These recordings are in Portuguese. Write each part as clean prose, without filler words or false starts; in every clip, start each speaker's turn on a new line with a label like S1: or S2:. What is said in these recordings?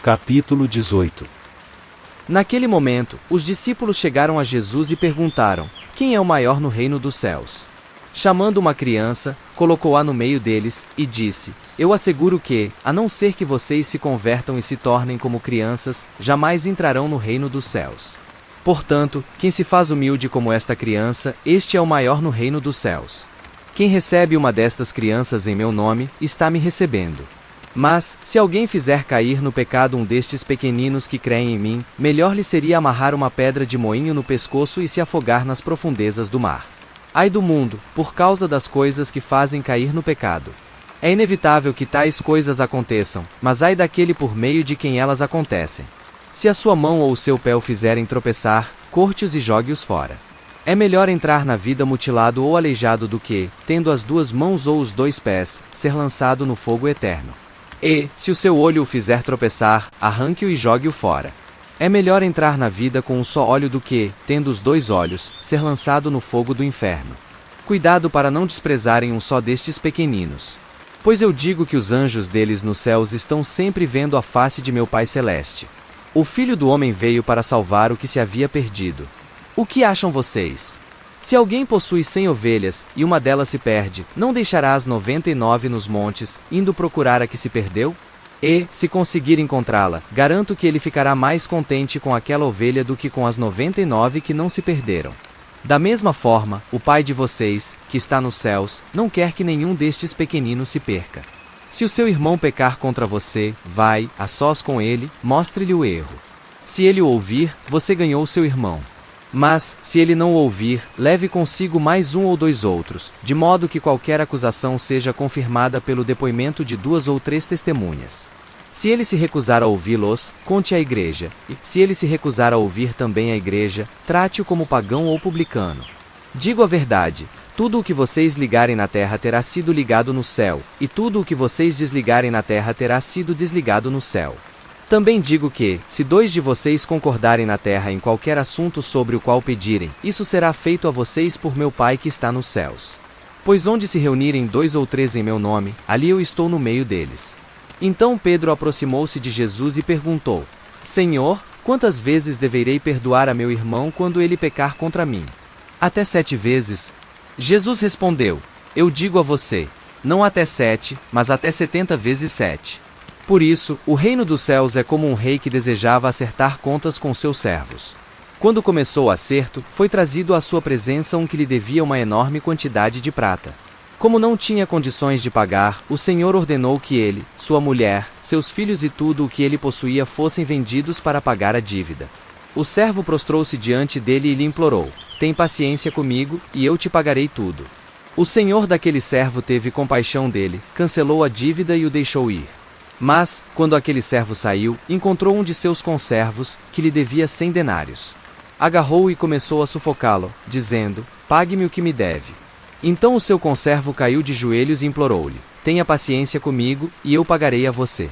S1: Capítulo 18.
S2: Naquele momento, os discípulos chegaram a Jesus e perguntaram: quem é o maior no reino dos céus? Chamando uma criança, colocou-a no meio deles, e disse: eu asseguro que, a não ser que vocês se convertam e se tornem como crianças, jamais entrarão no reino dos céus. Portanto, quem se faz humilde como esta criança, este é o maior no reino dos céus. Quem recebe uma destas crianças em meu nome, está me recebendo. Mas, se alguém fizer cair no pecado um destes pequeninos que creem em mim, melhor lhe seria amarrar uma pedra de moinho no pescoço e se afogar nas profundezas do mar. Ai do mundo, por causa das coisas que fazem cair no pecado. É inevitável que tais coisas aconteçam, mas ai daquele por meio de quem elas acontecem. Se a sua mão ou o seu pé o fizerem tropeçar, corte-os e jogue-os fora. É melhor entrar na vida mutilado ou aleijado do que, tendo as duas mãos ou os dois pés, ser lançado no fogo eterno. E, se o seu olho o fizer tropeçar, arranque-o e jogue-o fora. É melhor entrar na vida com um só olho do que, tendo os dois olhos, ser lançado no fogo do inferno. Cuidado para não desprezarem um só destes pequeninos. Pois eu digo que os anjos deles nos céus estão sempre vendo a face de meu Pai Celeste. O Filho do Homem veio para salvar o que se havia perdido. O que acham vocês? Se alguém possui 100 ovelhas, e uma delas se perde, não deixará as 99 nos montes, indo procurar a que se perdeu? E, se conseguir encontrá-la, garanto que ele ficará mais contente com aquela ovelha do que com as 99 que não se perderam. Da mesma forma, o Pai de vocês, que está nos céus, não quer que nenhum destes pequeninos se perca. Se o seu irmão pecar contra você, vai, a sós com ele, mostre-lhe o erro. Se ele o ouvir, você ganhou seu irmão. Mas, se ele não o ouvir, leve consigo mais um ou dois outros, de modo que qualquer acusação seja confirmada pelo depoimento de 2 ou 3 testemunhas. Se ele se recusar a ouvi-los, conte à igreja, e, se ele se recusar a ouvir também a igreja, trate-o como pagão ou publicano. Digo a verdade, tudo o que vocês ligarem na terra terá sido ligado no céu, e tudo o que vocês desligarem na terra terá sido desligado no céu. Também digo que, se 2 de vocês concordarem na terra em qualquer assunto sobre o qual pedirem, isso será feito a vocês por meu Pai que está nos céus. Pois onde se reunirem 2 ou 3 em meu nome, ali eu estou no meio deles. Então Pedro aproximou-se de Jesus e perguntou: Senhor, quantas vezes deverei perdoar a meu irmão quando ele pecar contra mim? Até 7 vezes? Jesus respondeu: eu digo a você, não até 7, mas até 70 vezes 7. Por isso, o reino dos céus é como um rei que desejava acertar contas com seus servos. Quando começou o acerto, foi trazido à sua presença um que lhe devia uma enorme quantidade de prata. Como não tinha condições de pagar, o Senhor ordenou que ele, sua mulher, seus filhos e tudo o que ele possuía fossem vendidos para pagar a dívida. O servo prostrou-se diante dele e lhe implorou: tem paciência comigo, e eu te pagarei tudo. O senhor daquele servo teve compaixão dele, cancelou a dívida e o deixou ir. Mas, quando aquele servo saiu, encontrou um de seus conservos, que lhe devia 100 denários. Agarrou-o e começou a sufocá-lo, dizendo: pague-me o que me deve. Então o seu conservo caiu de joelhos e implorou-lhe: tenha paciência comigo, e eu pagarei a você.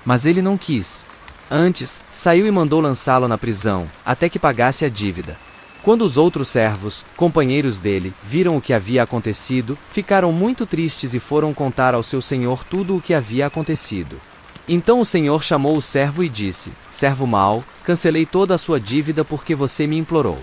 S2: Mas ele não quis. Antes, saiu e mandou lançá-lo na prisão, até que pagasse a dívida. Quando os outros servos, companheiros dele, viram o que havia acontecido, ficaram muito tristes e foram contar ao seu senhor tudo o que havia acontecido. Então o senhor chamou o servo e disse: servo mau, cancelei toda a sua dívida porque você me implorou.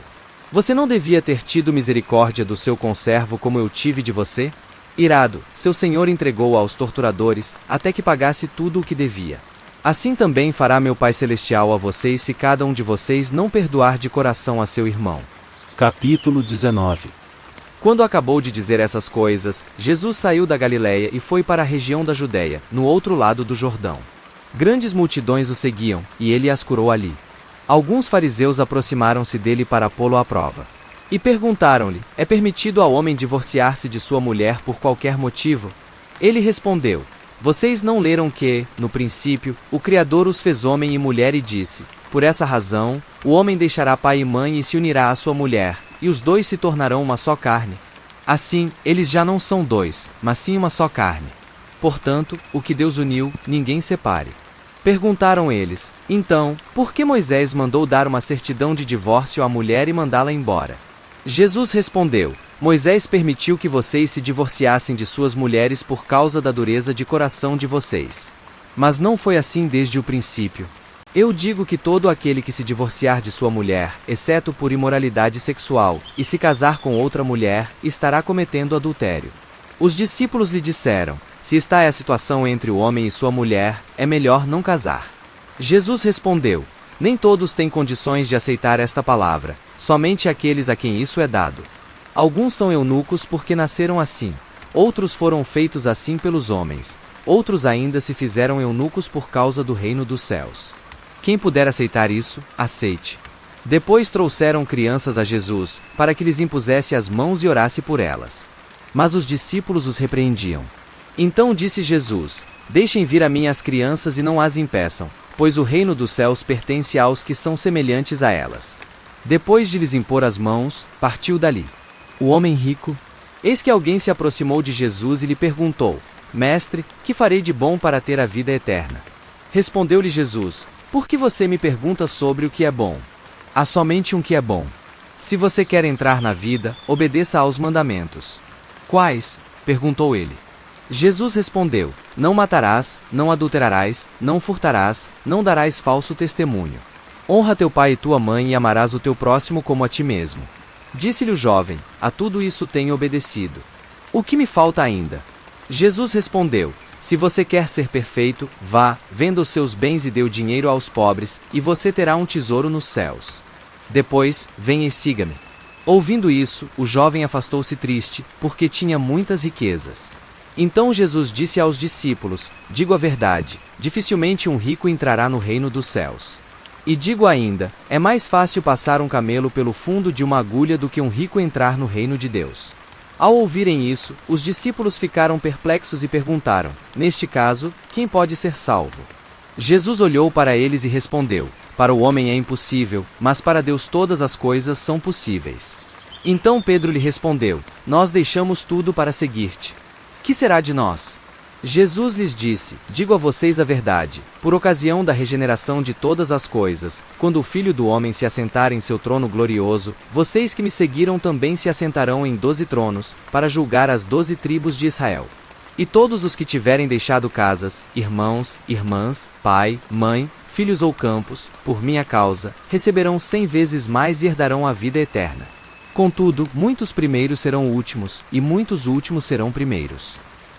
S2: Você não devia ter tido misericórdia do seu conservo como eu tive de você? Irado, seu senhor entregou-o aos torturadores, até que pagasse tudo o que devia. Assim também fará meu Pai Celestial a vocês se cada um de vocês não perdoar de coração a seu irmão.
S1: Capítulo 19.
S2: Quando acabou de dizer essas coisas, Jesus saiu da Galiléia e foi para a região da Judéia, no outro lado do Jordão. Grandes multidões o seguiam, e ele as curou ali. Alguns fariseus aproximaram-se dele para pô-lo à prova. E perguntaram-lhe: é permitido ao homem divorciar-se de sua mulher por qualquer motivo? Ele respondeu: vocês não leram que, no princípio, o Criador os fez homem e mulher e disse: por essa razão, o homem deixará pai e mãe e se unirá à sua mulher, e os dois se tornarão uma só carne. Assim, eles já não são dois, mas sim uma só carne. Portanto, o que Deus uniu, ninguém separe. Perguntaram eles: então, por que Moisés mandou dar uma certidão de divórcio à mulher e mandá-la embora? Jesus respondeu: Moisés permitiu que vocês se divorciassem de suas mulheres por causa da dureza de coração de vocês. Mas não foi assim desde o princípio. Eu digo que todo aquele que se divorciar de sua mulher, exceto por imoralidade sexual, e se casar com outra mulher, estará cometendo adultério. Os discípulos lhe disseram: se está a situação entre o homem e sua mulher, é melhor não casar. Jesus respondeu: nem todos têm condições de aceitar esta palavra, somente aqueles a quem isso é dado. Alguns são eunucos porque nasceram assim. Outros foram feitos assim pelos homens. Outros ainda se fizeram eunucos por causa do reino dos céus. Quem puder aceitar isso, aceite. Depois trouxeram crianças a Jesus, para que lhes impusesse as mãos e orasse por elas. Mas os discípulos os repreendiam. Então disse Jesus: deixem vir a mim as crianças e não as impeçam, pois o reino dos céus pertence aos que são semelhantes a elas. Depois de lhes impor as mãos, partiu dali. O homem rico. Eis que alguém se aproximou de Jesus e lhe perguntou: Mestre, que farei de bom para ter a vida eterna? Respondeu-lhe Jesus: por que você me pergunta sobre o que é bom? Há somente um que é bom. Se você quer entrar na vida, obedeça aos mandamentos. Quais? Perguntou ele. Jesus respondeu: não matarás, não adulterarás, não furtarás, não darás falso testemunho. Honra teu pai e tua mãe e amarás o teu próximo como a ti mesmo. Disse-lhe o jovem: a tudo isso tenho obedecido. O que me falta ainda? Jesus respondeu: se você quer ser perfeito, vá, venda os seus bens e dê o dinheiro aos pobres, e você terá um tesouro nos céus. Depois, venha e siga-me. Ouvindo isso, o jovem afastou-se triste, porque tinha muitas riquezas. Então Jesus disse aos discípulos: digo a verdade, dificilmente um rico entrará no reino dos céus. E digo ainda, é mais fácil passar um camelo pelo fundo de uma agulha do que um rico entrar no reino de Deus. Ao ouvirem isso, os discípulos ficaram perplexos e perguntaram: neste caso, quem pode ser salvo? Jesus olhou para eles e respondeu: para o homem é impossível, mas para Deus todas as coisas são possíveis. Então Pedro lhe respondeu: nós deixamos tudo para seguir-te. Que será de nós? Jesus lhes disse: digo a vocês a verdade, por ocasião da regeneração de todas as coisas, quando o Filho do Homem se assentar em seu trono glorioso, vocês que me seguiram também se assentarão em 12 tronos, para julgar as 12 tribos de Israel. E todos os que tiverem deixado casas, irmãos, irmãs, pai, mãe, filhos ou campos, por minha causa, receberão 100 vezes mais e herdarão a vida eterna. Contudo, muitos primeiros serão últimos, e muitos últimos serão primeiros.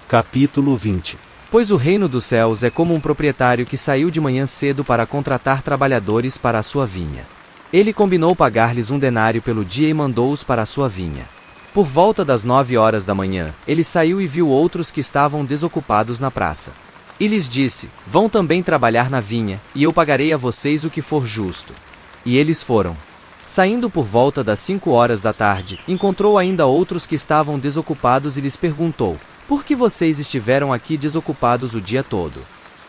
S1: Capítulo 20.
S2: Pois o reino dos céus é como um proprietário que saiu de manhã cedo para contratar trabalhadores para a sua vinha. Ele combinou pagar-lhes 1 denário pelo dia e mandou-os para a sua vinha. Por volta das 9 horas da manhã, ele saiu e viu outros que estavam desocupados na praça. E lhes disse: vão também trabalhar na vinha, e eu pagarei a vocês o que for justo. E eles foram. Saindo por volta das 5 horas da tarde, encontrou ainda outros que estavam desocupados e lhes perguntou: por que vocês estiveram aqui desocupados o dia todo?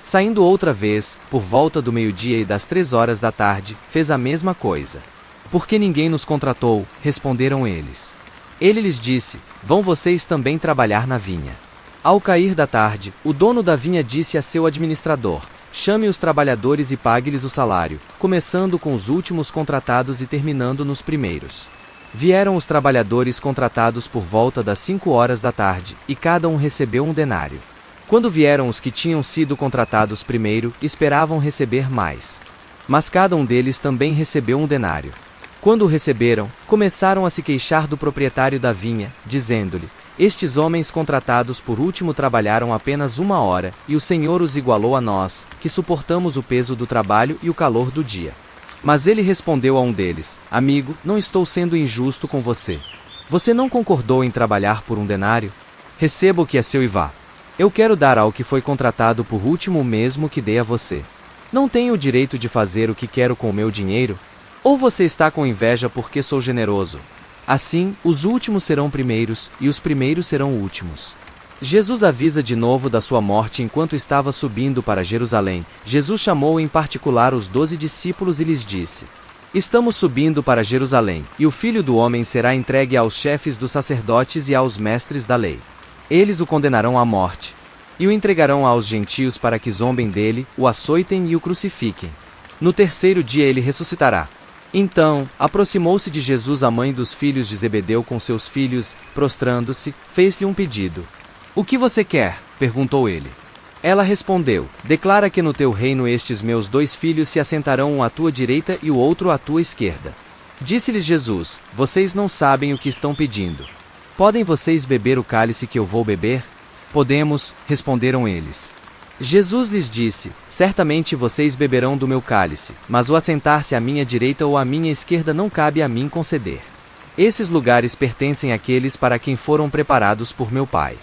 S2: Saindo outra vez, por volta do meio-dia e das 3 horas da tarde, fez a mesma coisa. Por que ninguém nos contratou? Responderam eles. Ele lhes disse: vão vocês também trabalhar na vinha. Ao cair da tarde, o dono da vinha disse a seu administrador: chame os trabalhadores e pague-lhes o salário, começando com os últimos contratados e terminando nos primeiros. Vieram os trabalhadores contratados por volta das 5 horas da tarde, e cada um recebeu 1 denário. Quando vieram os que tinham sido contratados primeiro, esperavam receber mais. Mas cada um deles também recebeu 1 denário. Quando o receberam, começaram a se queixar do proprietário da vinha, dizendo-lhe: estes homens contratados por último trabalharam apenas 1 hora, e o Senhor os igualou a nós, que suportamos o peso do trabalho e o calor do dia. Mas ele respondeu a um deles: amigo, não estou sendo injusto com você. Você não concordou em trabalhar por 1 denário? Receba o que é seu e vá. Eu quero dar ao que foi contratado por último o mesmo que dei a você. Não tenho o direito de fazer o que quero com o meu dinheiro? Ou você está com inveja porque sou generoso? Assim, os últimos serão primeiros, e os primeiros serão últimos. Jesus avisa de novo da sua morte enquanto estava subindo para Jerusalém. Jesus chamou em particular os 12 discípulos e lhes disse: estamos subindo para Jerusalém, e o Filho do Homem será entregue aos chefes dos sacerdotes e aos mestres da lei. Eles o condenarão à morte, e o entregarão aos gentios para que zombem dele, o açoitem e o crucifiquem. No 3º dia ele ressuscitará. Então, aproximou-se de Jesus a mãe dos filhos de Zebedeu com seus filhos, prostrando-se, fez-lhe um pedido. O que você quer? Perguntou ele. Ela respondeu: declara que no teu reino estes meus 2 filhos se assentarão um à tua direita e o outro à tua esquerda. Disse-lhes Jesus: vocês não sabem o que estão pedindo. Podem vocês beber o cálice que eu vou beber? Podemos, responderam eles. Jesus lhes disse: certamente vocês beberão do meu cálice, mas o assentar-se à minha direita ou à minha esquerda não cabe a mim conceder. Esses lugares pertencem àqueles para quem foram preparados por meu Pai.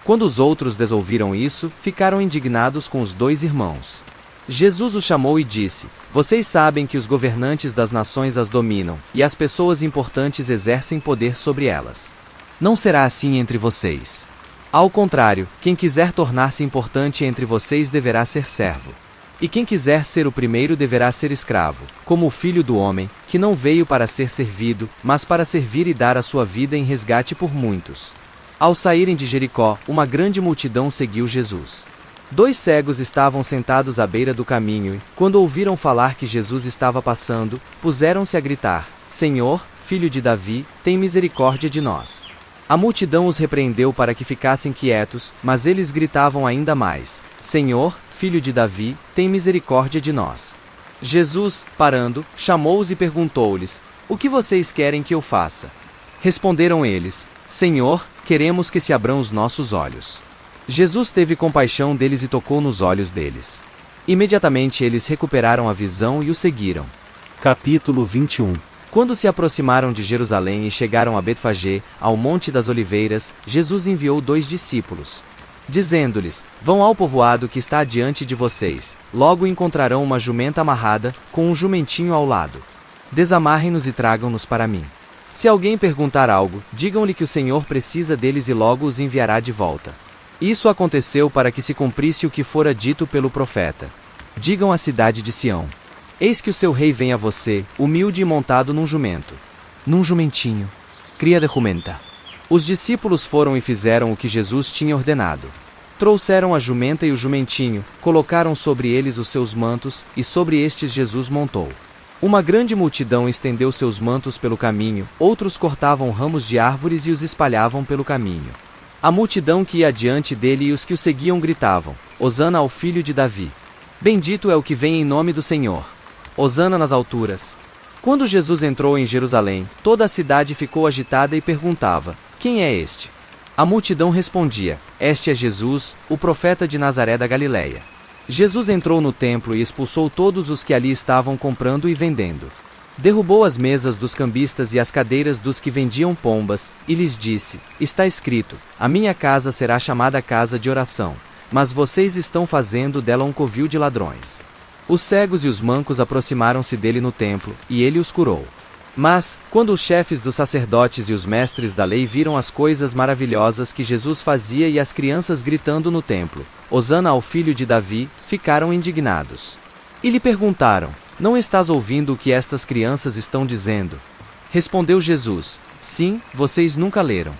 S2: Quando os outros ouviram isso, ficaram indignados com os 2 irmãos. Jesus os chamou e disse: vocês sabem que os governantes das nações as dominam, e as pessoas importantes exercem poder sobre elas. Não será assim entre vocês. Ao contrário, quem quiser tornar-se importante entre vocês deverá ser servo. E quem quiser ser o primeiro deverá ser escravo, como o Filho do Homem, que não veio para ser servido, mas para servir e dar a sua vida em resgate por muitos. Ao saírem de Jericó, uma grande multidão seguiu Jesus. 2 cegos estavam sentados à beira do caminho e, quando ouviram falar que Jesus estava passando, puseram-se a gritar: Senhor, Filho de Davi, tem misericórdia de nós. A multidão os repreendeu para que ficassem quietos, mas eles gritavam ainda mais: Senhor, Filho de Davi, tem misericórdia de nós. Jesus, parando, chamou-os e perguntou-lhes: o que vocês querem que eu faça? Responderam eles: Senhor, queremos que se abram os nossos olhos. Jesus teve compaixão deles e tocou nos olhos deles. Imediatamente eles recuperaram a visão e o seguiram.
S1: Capítulo 21.
S2: Quando se aproximaram de Jerusalém e chegaram a Betfagé, ao Monte das Oliveiras, Jesus enviou 2 discípulos, dizendo-lhes: vão ao povoado que está adiante de vocês, logo encontrarão uma jumenta amarrada, com um jumentinho ao lado. Desamarrem-nos e tragam-nos para mim. Se alguém perguntar algo, digam-lhe que o Senhor precisa deles e logo os enviará de volta. Isso aconteceu para que se cumprisse o que fora dito pelo profeta. Digam à cidade de Sião: eis que o seu rei vem a você, humilde e montado num jumento. Num jumentinho. Cria de jumenta. Os discípulos foram e fizeram o que Jesus tinha ordenado. Trouxeram a jumenta e o jumentinho, colocaram sobre eles os seus mantos, e sobre estes Jesus montou. Uma grande multidão estendeu seus mantos pelo caminho, outros cortavam ramos de árvores e os espalhavam pelo caminho. A multidão que ia adiante dele e os que o seguiam gritavam: Hosana ao Filho de Davi. Bendito é o que vem em nome do Senhor. Hosana nas alturas. Quando Jesus entrou em Jerusalém, toda a cidade ficou agitada e perguntava: quem é este? A multidão respondia: este é Jesus, o profeta de Nazaré da Galileia. Jesus entrou no templo e expulsou todos os que ali estavam comprando e vendendo. Derrubou as mesas dos cambistas e as cadeiras dos que vendiam pombas, e lhes disse: está escrito, a minha casa será chamada casa de oração, mas vocês estão fazendo dela um covil de ladrões. Os cegos e os mancos aproximaram-se dele no templo, e ele os curou. Mas, quando os chefes dos sacerdotes e os mestres da lei viram as coisas maravilhosas que Jesus fazia e as crianças gritando no templo: Hosana ao Filho de Davi, ficaram indignados. E lhe perguntaram: não estás ouvindo o que estas crianças estão dizendo? Respondeu Jesus: sim, vocês nunca leram.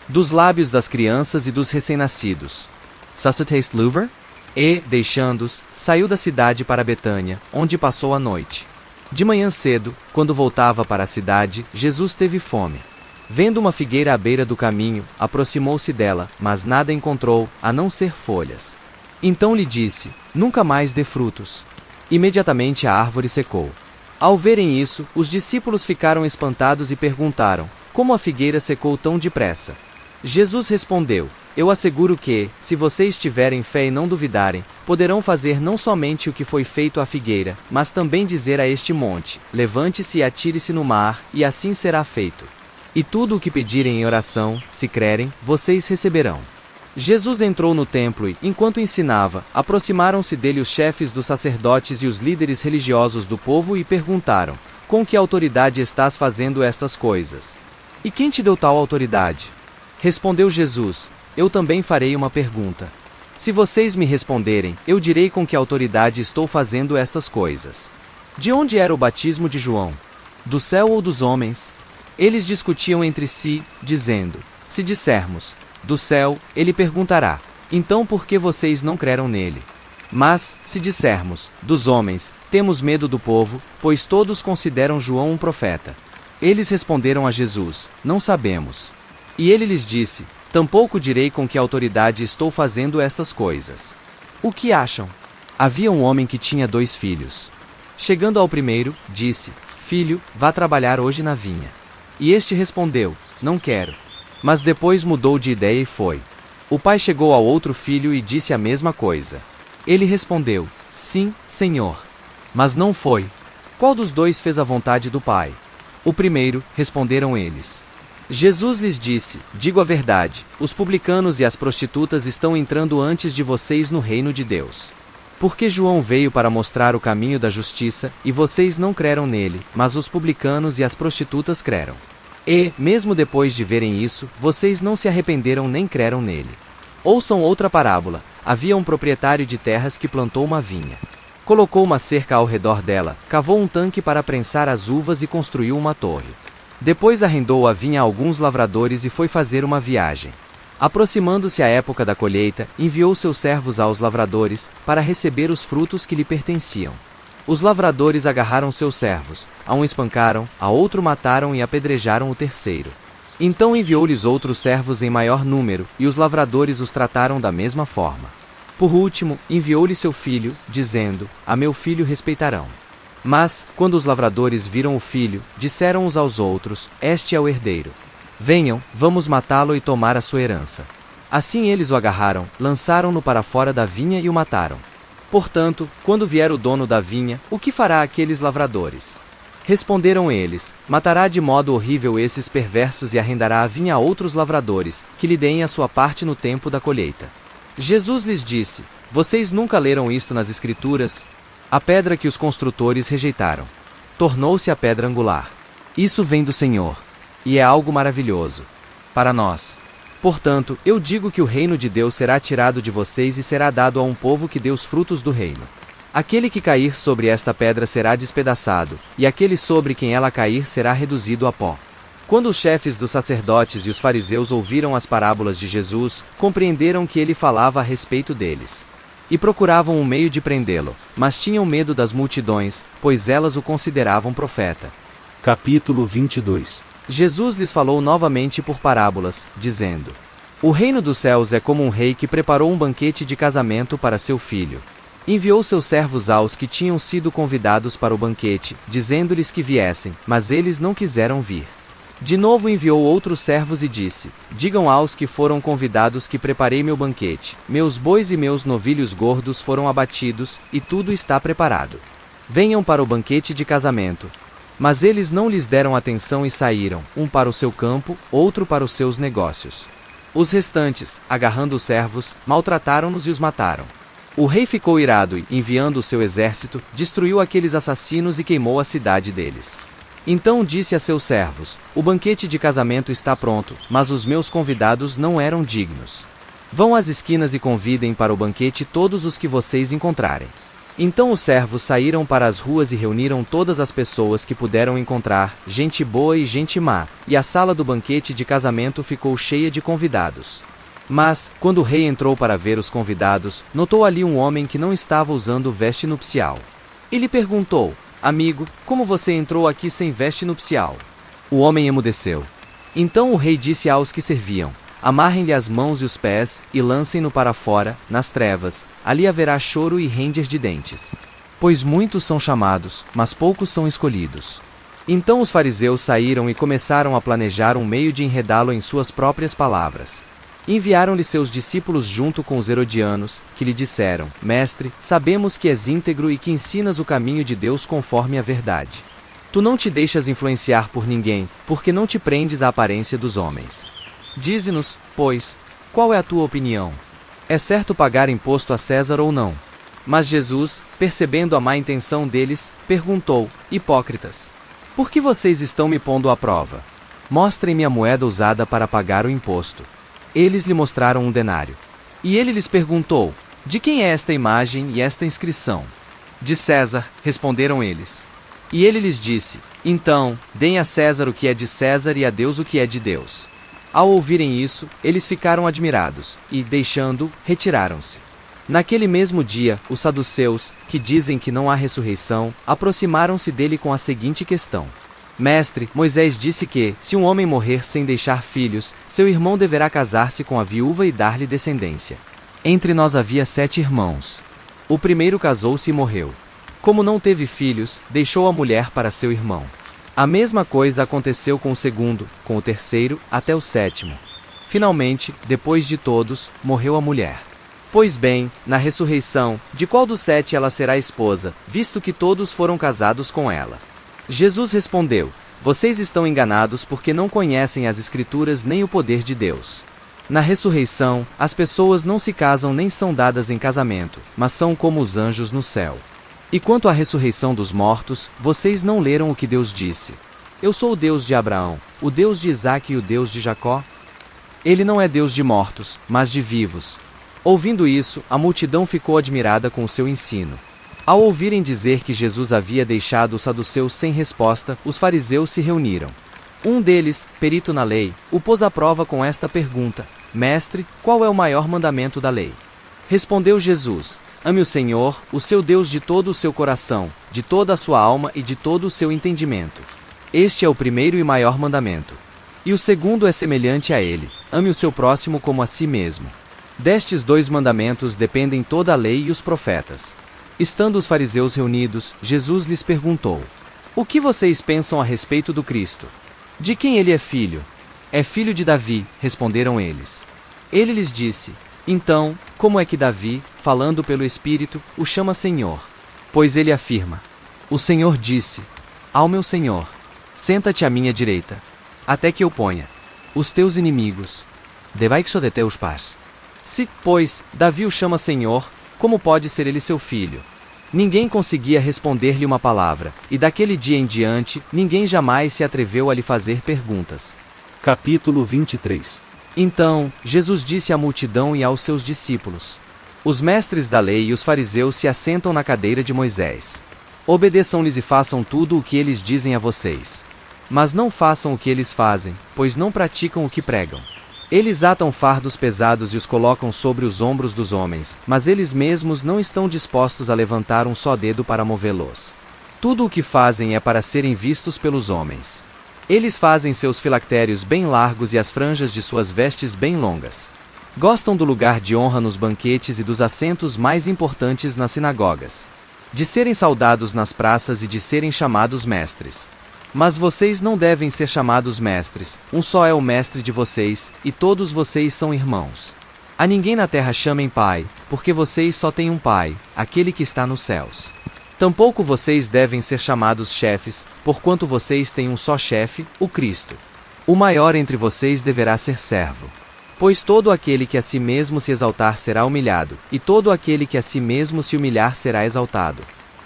S2: Dos lábios das crianças e dos recém-nascidos. Sacerdotes Louver? E, deixando-os, saiu da cidade para Betânia, onde passou a noite. De manhã cedo, quando voltava para a cidade, Jesus teve fome. Vendo uma figueira à beira do caminho, aproximou-se dela, mas nada encontrou, a não ser folhas. Então lhe disse: nunca mais dê frutos. Imediatamente a árvore secou. Ao verem isso, os discípulos ficaram espantados e perguntaram: como a figueira secou tão depressa? Jesus respondeu: eu asseguro que, se vocês tiverem fé e não duvidarem, poderão fazer não somente o que foi feito à figueira, mas também dizer a este monte: levante-se e atire-se no mar, e assim será feito. E tudo o que pedirem em oração, se crerem, vocês receberão. Jesus entrou no templo e, enquanto ensinava, aproximaram-se dele os chefes dos sacerdotes e os líderes religiosos do povo e perguntaram: com que autoridade estás fazendo estas coisas? E quem te deu tal autoridade? Respondeu Jesus: eu também farei uma pergunta. Se vocês me responderem, eu direi com que autoridade estou fazendo estas coisas. De onde era o batismo de João? Do céu ou dos homens? Eles discutiam entre si, dizendo: se dissermos, do céu, ele perguntará: então por que vocês não creram nele? Mas, se dissermos, dos homens, temos medo do povo, pois todos consideram João um profeta. Eles responderam a Jesus: não sabemos. E ele lhes disse: tampouco direi com que autoridade estou fazendo estas coisas. O que acham? Havia um homem que tinha 2 filhos. Chegando ao primeiro, disse: Filho, vá trabalhar hoje na vinha. E este respondeu: Não quero. Mas depois mudou de ideia e foi. O pai chegou ao outro filho e disse a mesma coisa. Ele respondeu: Sim, senhor. Mas não foi. Qual dos 2 fez a vontade do pai? O primeiro, responderam eles. Jesus lhes disse: Digo a verdade, os publicanos e as prostitutas estão entrando antes de vocês no reino de Deus. Porque João veio para mostrar o caminho da justiça, e vocês não creram nele, mas os publicanos e as prostitutas creram. E, mesmo depois de verem isso, vocês não se arrependeram nem creram nele. Ouçam outra parábola. Havia um proprietário de terras que plantou uma vinha. Colocou uma cerca ao redor dela, cavou um tanque para prensar as uvas e construiu uma torre. Depois arrendou a vinha a alguns lavradores e foi fazer uma viagem. Aproximando-se a época da colheita, enviou seus servos aos lavradores, para receber os frutos que lhe pertenciam. Os lavradores agarraram seus servos, a um espancaram, a outro mataram e apedrejaram o terceiro. Então enviou-lhes outros servos em maior número, e os lavradores os trataram da mesma forma. Por último, enviou-lhe seu filho, dizendo: A meu filho respeitarão. Mas, quando os lavradores viram o filho, disseram uns aos outros: Este é o herdeiro. Venham, vamos matá-lo e tomar a sua herança. Assim eles o agarraram, lançaram-no para fora da vinha e o mataram. Portanto, quando vier o dono da vinha, o que fará aqueles lavradores? Responderam eles: Matará de modo horrível esses perversos e arrendará a vinha a outros lavradores, que lhe deem a sua parte no tempo da colheita. Jesus lhes disse: Vocês nunca leram isto nas Escrituras? A pedra que os construtores rejeitaram tornou-se a pedra angular. Isso vem do Senhor. E é algo maravilhoso para nós. Portanto, eu digo que o reino de Deus será tirado de vocês e será dado a um povo que dê os frutos do reino. Aquele que cair sobre esta pedra será despedaçado, e aquele sobre quem ela cair será reduzido a pó. Quando os chefes dos sacerdotes e os fariseus ouviram as parábolas de Jesus, compreenderam que ele falava a respeito deles. E procuravam um meio de prendê-lo, mas tinham medo das multidões, pois elas o consideravam profeta.
S1: Capítulo 22.
S2: Jesus lhes falou novamente por parábolas, dizendo: O reino dos céus é como um rei que preparou um banquete de casamento para seu filho. Enviou seus servos aos que tinham sido convidados para o banquete, dizendo-lhes que viessem, mas eles não quiseram vir. De novo enviou outros servos e disse: Digam aos que foram convidados que preparei meu banquete, meus bois e meus novilhos gordos foram abatidos, e tudo está preparado. Venham para o banquete de casamento. Mas eles não lhes deram atenção e saíram, um para o seu campo, outro para os seus negócios. Os restantes, agarrando os servos, maltrataram-nos e os mataram. O rei ficou irado e, enviando o seu exército, destruiu aqueles assassinos e queimou a cidade deles. Então disse a seus servos: O banquete de casamento está pronto, mas os meus convidados não eram dignos. Vão às esquinas e convidem para o banquete todos os que vocês encontrarem. Então os servos saíram para as ruas e reuniram todas as pessoas que puderam encontrar, gente boa e gente má, e a sala do banquete de casamento ficou cheia de convidados. Mas, quando o rei entrou para ver os convidados, notou ali um homem que não estava usando veste nupcial. Ele perguntou: Amigo, como você entrou aqui sem veste nupcial? O homem emudeceu. Então o rei disse aos que serviam: Amarrem-lhe as mãos e os pés, e lancem-no para fora, nas trevas, ali haverá choro e ranger de dentes. Pois muitos são chamados, mas poucos são escolhidos. Então os fariseus saíram e começaram a planejar um meio de enredá-lo em suas próprias palavras. Enviaram-lhe seus discípulos junto com os herodianos, que lhe disseram: Mestre, sabemos que és íntegro e que ensinas o caminho de Deus conforme a verdade. Tu não te deixas influenciar por ninguém, porque não te prendes à aparência dos homens. Dize-nos, pois, qual é a tua opinião? É certo pagar imposto a César ou não? Mas Jesus, percebendo a má intenção deles, perguntou: Hipócritas, por que vocês estão me pondo à prova? Mostrem-me a moeda usada para pagar o imposto. Eles lhe mostraram um denário. E ele lhes perguntou: De quem é esta imagem e esta inscrição? De César, responderam eles. E ele lhes disse: Então, deem a César o que é de César e a Deus o que é de Deus. Ao ouvirem isso, eles ficaram admirados, e, deixando-o, retiraram-se. Naquele mesmo dia, os saduceus, que dizem que não há ressurreição, aproximaram-se dele com a seguinte questão: Mestre, Moisés disse que, se um homem morrer sem deixar filhos, seu irmão deverá casar-se com a viúva e dar-lhe descendência. Entre nós havia 7 irmãos. O primeiro casou-se e morreu. Como não teve filhos, deixou a mulher para seu irmão. A mesma coisa aconteceu com o segundo, com o terceiro, até o 7º. Finalmente, depois de todos, morreu a mulher. Pois bem, na ressurreição, de qual dos 7 ela será esposa, visto que todos foram casados com ela? Jesus respondeu: Vocês estão enganados porque não conhecem as Escrituras nem o poder de Deus. Na ressurreição, as pessoas não se casam nem são dadas em casamento, mas são como os anjos no céu. E quanto à ressurreição dos mortos, vocês não leram o que Deus disse: Eu sou o Deus de Abraão, o Deus de Isaque e o Deus de Jacó? Ele não é Deus de mortos, mas de vivos. Ouvindo isso, a multidão ficou admirada com o seu ensino. Ao ouvirem dizer que Jesus havia deixado os saduceus sem resposta, os fariseus se reuniram. Um deles, perito na lei, o pôs à prova com esta pergunta: Mestre, qual é o maior mandamento da lei? Respondeu Jesus: Ame o Senhor, o seu Deus de todo o seu coração, de toda a sua alma e de todo o seu entendimento. Este é o primeiro e maior mandamento. E o segundo é semelhante a ele: ame o seu próximo como a si mesmo. Destes 2 mandamentos dependem toda a lei e os profetas. Estando os fariseus reunidos, Jesus lhes perguntou: O que vocês pensam a respeito do Cristo? De quem ele é filho? É filho de Davi, responderam eles. Ele lhes disse: Então, como é que Davi, falando pelo Espírito, o chama Senhor? Pois ele afirma: O Senhor disse ao meu Senhor: Senta-te à minha direita, até que eu ponha os teus inimigos debaixo de teus pés. Se, pois, Davi o chama Senhor, como pode ser ele seu filho? Ninguém conseguia responder-lhe uma palavra, e daquele dia em diante, ninguém jamais se atreveu a lhe fazer perguntas.
S1: Capítulo 23.
S2: Então, Jesus disse à multidão e aos seus discípulos: Os mestres da lei e os fariseus se assentam na cadeira de Moisés. Obedeçam-lhes e façam tudo o que eles dizem a vocês. Mas não façam o que eles fazem, pois não praticam o que pregam. Eles atam fardos pesados e os colocam sobre os ombros dos homens, mas eles mesmos não estão dispostos a levantar um só dedo para movê-los. Tudo o que fazem é para serem vistos pelos homens. Eles fazem seus filactérios bem largos e as franjas de suas vestes bem longas. Gostam do lugar de honra nos banquetes e dos assentos mais importantes nas sinagogas. De serem saudados nas praças e de serem chamados mestres. Mas vocês não devem ser chamados mestres, um só é o mestre de vocês, e todos vocês são irmãos. A ninguém na terra chamem pai, porque vocês só têm um pai, aquele que está nos céus. Tampouco vocês devem ser chamados chefes, porquanto vocês têm um só chefe, o Cristo. O maior entre vocês deverá ser servo. Pois todo aquele que a si mesmo se exaltar será humilhado, e todo aquele que a si mesmo se humilhar será exaltado.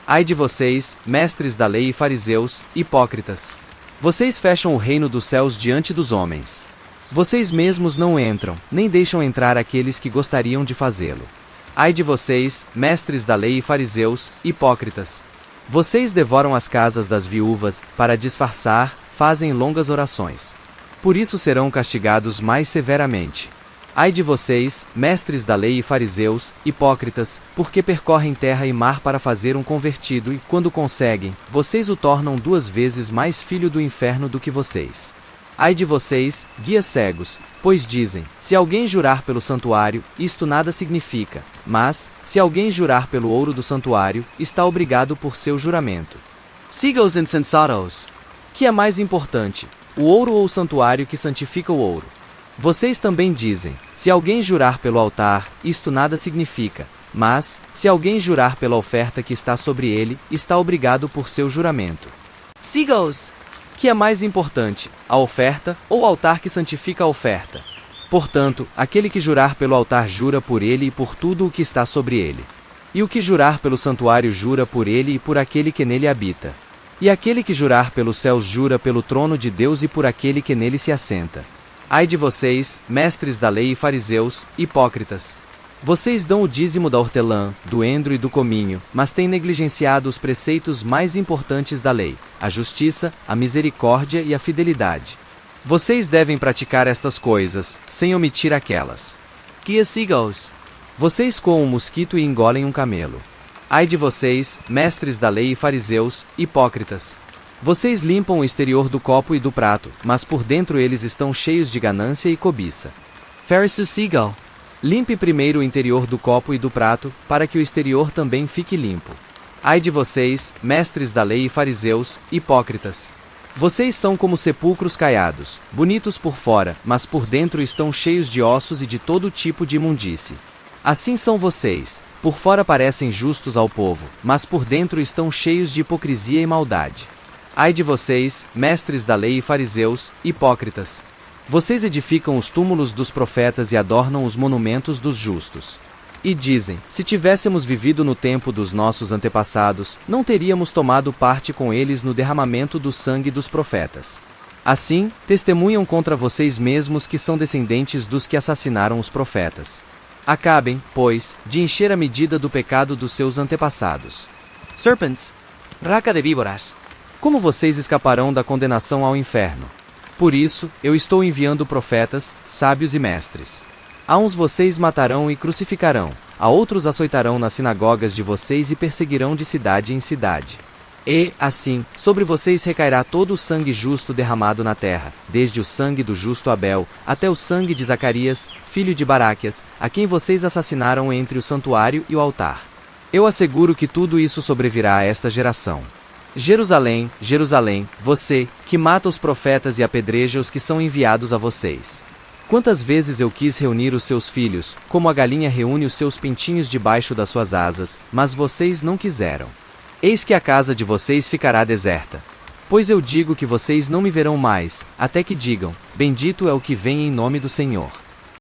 S2: Ai de vocês, mestres da lei e fariseus, hipócritas! Vocês fecham o reino dos céus diante dos homens. Vocês mesmos não entram, nem deixam entrar aqueles que gostariam de fazê-lo. Ai de vocês, mestres da lei e fariseus, hipócritas! Vocês devoram as casas das viúvas, para disfarçar, fazem longas orações. Por isso serão castigados mais severamente. Ai de vocês, mestres da lei e fariseus, hipócritas, porque percorrem terra e mar para fazer um convertido e, quando conseguem, vocês o tornam 2 vezes mais filho do inferno do que vocês. Ai de vocês, guias cegos, pois dizem: se alguém jurar pelo santuário, isto nada significa, mas, se alguém jurar pelo ouro do santuário, está obrigado por seu juramento. Siga-os insensatos! Que é mais importante, o ouro ou o santuário que santifica o ouro? Vocês também dizem: se alguém jurar pelo altar, isto nada significa, mas, se alguém jurar pela oferta que está sobre ele, está obrigado por seu juramento. Siga-os! Que é mais importante, a oferta ou o altar que santifica a oferta? Portanto, aquele que jurar pelo altar jura por ele e por tudo o que está sobre ele. E o que jurar pelo santuário jura por ele e por aquele que nele habita. E aquele que jurar pelos céus jura pelo trono de Deus e por aquele que nele se assenta. Ai de vocês, mestres da lei e fariseus, hipócritas! Vocês dão o dízimo da hortelã, do endro e do cominho, mas têm negligenciado os preceitos mais importantes da lei: a justiça, a misericórdia e a fidelidade. Vocês devem praticar estas coisas, sem omitir aquelas. Que siga-os! Vocês coam um mosquito e engolem um camelo. Ai de vocês, mestres da lei e fariseus, hipócritas! Vocês limpam o exterior do copo e do prato, mas por dentro eles estão cheios de ganância e cobiça. Fariseus sigal! Limpe primeiro o interior do copo e do prato, para que o exterior também fique limpo. Ai de vocês, mestres da lei e fariseus, hipócritas! Vocês são como sepulcros caiados, bonitos por fora, mas por dentro estão cheios de ossos e de todo tipo de imundície. Assim são vocês, por fora parecem justos ao povo, mas por dentro estão cheios de hipocrisia e maldade. Ai de vocês, mestres da lei e fariseus, hipócritas! Vocês edificam os túmulos dos profetas e adornam os monumentos dos justos. E dizem, se tivéssemos vivido no tempo dos nossos antepassados, não teríamos tomado parte com eles no derramamento do sangue dos profetas. Assim, testemunham contra vocês mesmos que são descendentes dos que assassinaram os profetas. Acabem, pois, de encher a medida do pecado dos seus antepassados. Serpents! Raca de víboras! Como vocês escaparão da condenação ao inferno? Por isso, eu estou enviando profetas, sábios e mestres. A uns vocês matarão e crucificarão, a outros açoitarão nas sinagogas de vocês e perseguirão de cidade em cidade. E, assim, sobre vocês recairá todo o sangue justo derramado na terra, desde o sangue do justo Abel, até o sangue de Zacarias, filho de Baraquias, a quem vocês assassinaram entre o santuário e o altar. Eu asseguro que tudo isso sobrevirá a esta geração. Jerusalém, Jerusalém, você, que mata os profetas e apedreja os que são enviados a vocês. Quantas vezes eu quis reunir os seus filhos, como a galinha reúne os seus pintinhos debaixo das suas asas, mas vocês não quiseram. Eis que a casa de vocês ficará deserta. Pois eu digo que vocês não me verão mais, até que digam, bendito é o que vem em nome do Senhor.